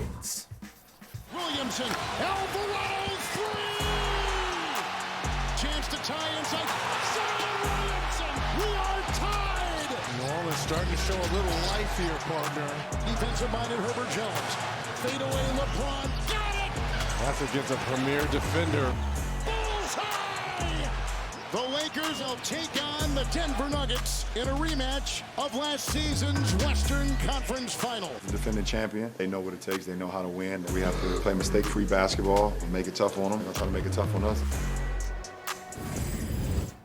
Nuggets. Williamson, Alvarado, three! Chance to tie inside. Zion Williamson, we are tied! New Orleans starting to show a little life here, partner. Defensive-minded Herbert Jones. Fade away, LeBron, got it! That's against a premier defender. Bullseye! The Lakers will take on the Denver Nuggets in a rematch of last season's Western Conference Final. The defending champion, they know what it takes, they know how to win. We have to play mistake-free basketball and make it tough on them. They'll try to make it tough on us.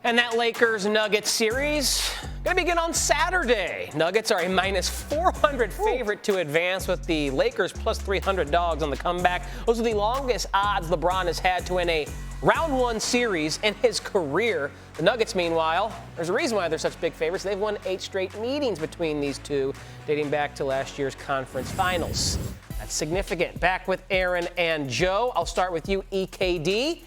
And that Lakers-Nuggets series going to begin on Saturday. Nuggets are a minus 400 favorite to advance, with the Lakers plus 300 dogs on the comeback. Those are the longest odds LeBron has had to win a round one series in his career. The Nuggets, meanwhile, there's a reason why they're such big favorites. They've won 8 straight meetings between these two, dating back to last year's conference finals. That's significant. Back with Erin and Joe. I'll start with you, EKD.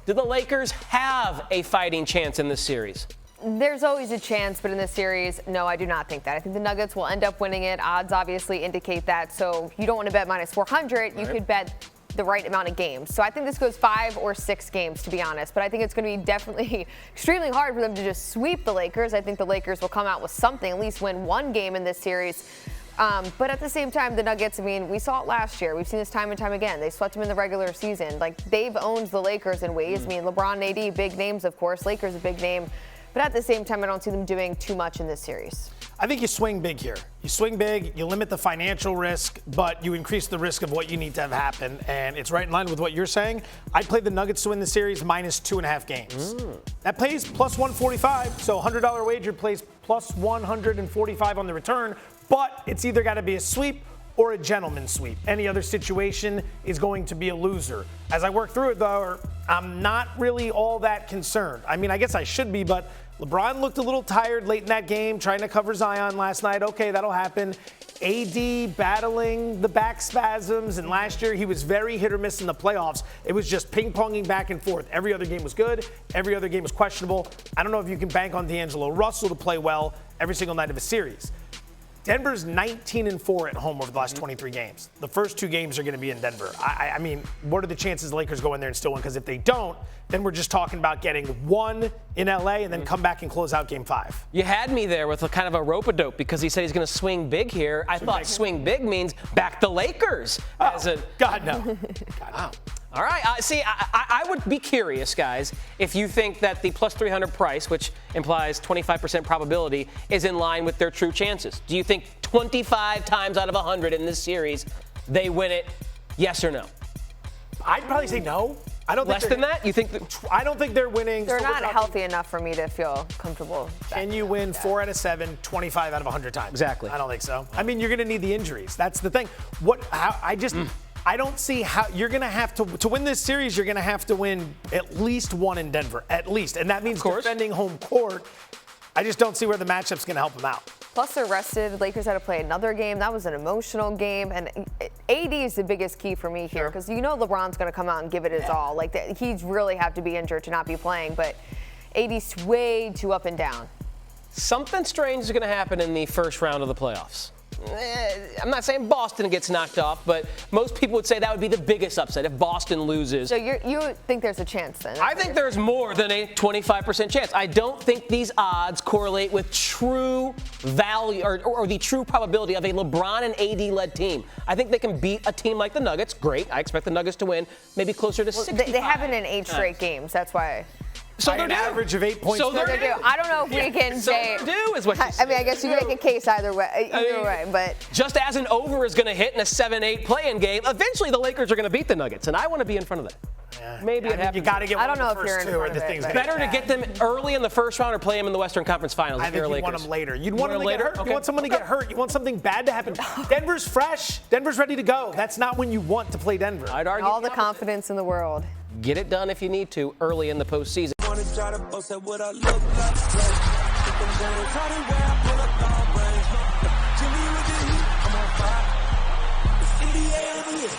Do the Lakers have a fighting chance in this series? There's always a chance, but in this series, no, I do not think that. I think the Nuggets will end up winning it. Odds obviously indicate that, so you don't want to bet minus 400. You could bet the right amount of games. So I think this goes 5 or 6 games, to be honest. But I think it's going to be definitely extremely hard for them to just sweep the Lakers. I think the Lakers will come out with something, at least win one game in this series. But at the same time, the Nuggets, I mean, we saw it last year. We've seen this time and time again. They swept them in the regular season. Like, they've owned the Lakers in ways. I mean, LeBron and AD, big names, of course. Lakers a big name. But at the same time, I don't see them doing too much in this series. I think you swing big here. You swing big, you limit the financial risk, but you increase the risk of what you need to have happen. And it's right in line with what you're saying. I'd play the Nuggets to win the series minus 2.5 games. That pays plus 145, so $100 wager plays plus 145 on the return. But it's either got to be a sweep or a gentleman's sweep. Any other situation is going to be a loser. As I work through it, though, I'm not really all that concerned. I mean, I guess I should be, but LeBron looked a little tired late in that game, trying to cover Zion last night. Okay, that'll happen. AD battling the back spasms, and last year he was very hit or miss in the playoffs. It was just ping-ponging back and forth. Every other game was good. Every other game was questionable. I don't know if you can bank on D'Angelo Russell to play well every single night of a series. Denver's 19-4 at home over the last 23 games. The first 2 games are going to be in Denver. I mean, what are the chances the Lakers go in there and still win? Because if they don't, then we're just talking about getting 1 in LA and then come back and close out Game 5. You had me there with a kind of a rope-a-dope because he said he's going to swing big here. I thought swing big means back the Lakers. God, no. Wow. All right. See, I would be curious, guys, if you think that the plus 300 price, which implies 25% probability, is in line with their true chances. Do you think 25 times out of 100 in this series, they win it, yes or no? I'd probably say no. I don't think less than that? You think I don't think they're winning. They're not healthy enough for me to feel comfortable. Can you win 4 out of 7, 25 out of 100 times? Exactly. I don't think so. I mean, you're going to need the injuries. That's the thing. I don't see how you're going to have to win this series. You're going to have to win at least 1 in Denver, at least, and that means defending home court. I just don't see where the matchup's going to help them out. Plus, they're rested. Lakers had to play another game. That was an emotional game, and AD is the biggest key for me here because you know LeBron's going to come out and give it his all. Like he'd really have to be injured to not be playing, but AD's way too up and down. Something strange is going to happen in the first round of the playoffs. I'm not saying Boston gets knocked off, but most people would say that would be the biggest upset if Boston loses. So you think there's a chance then? I think there's more than a 25% chance. I don't think these odds correlate with true value or the true probability of a LeBron and AD-led team. I think they can beat a team like the Nuggets. Great. I expect the Nuggets to win maybe closer to 65. They haven't in 8 straight games. That's why. So an average of 8 points. So they're due. I don't know if we can say. So they're due is what you I mean, I guess you can make a case either way, but. Just as an over is going to hit in a 7-8 play-in game, eventually the Lakers are going to beat the Nuggets, and I want to be in front of that. Yeah. Maybe it happens. You got to get one of the if you're first in 2 or front the of thing's it, Better to get them early in the first round or play them in the Western Conference Finals. I think you want them later. You'd want them to get hurt. Okay. You want someone to get hurt. You want something bad to happen. Denver's fresh. Denver's ready to go. That's not when you want to play Denver. I'd argue all the confidence in the world. Get it done if you need to early in the postseason. Try to boast at what I look like. Think I'm gonna try to wear, I pull up long range. Jimmy with the heat, I'm on fire. It's 88 over here,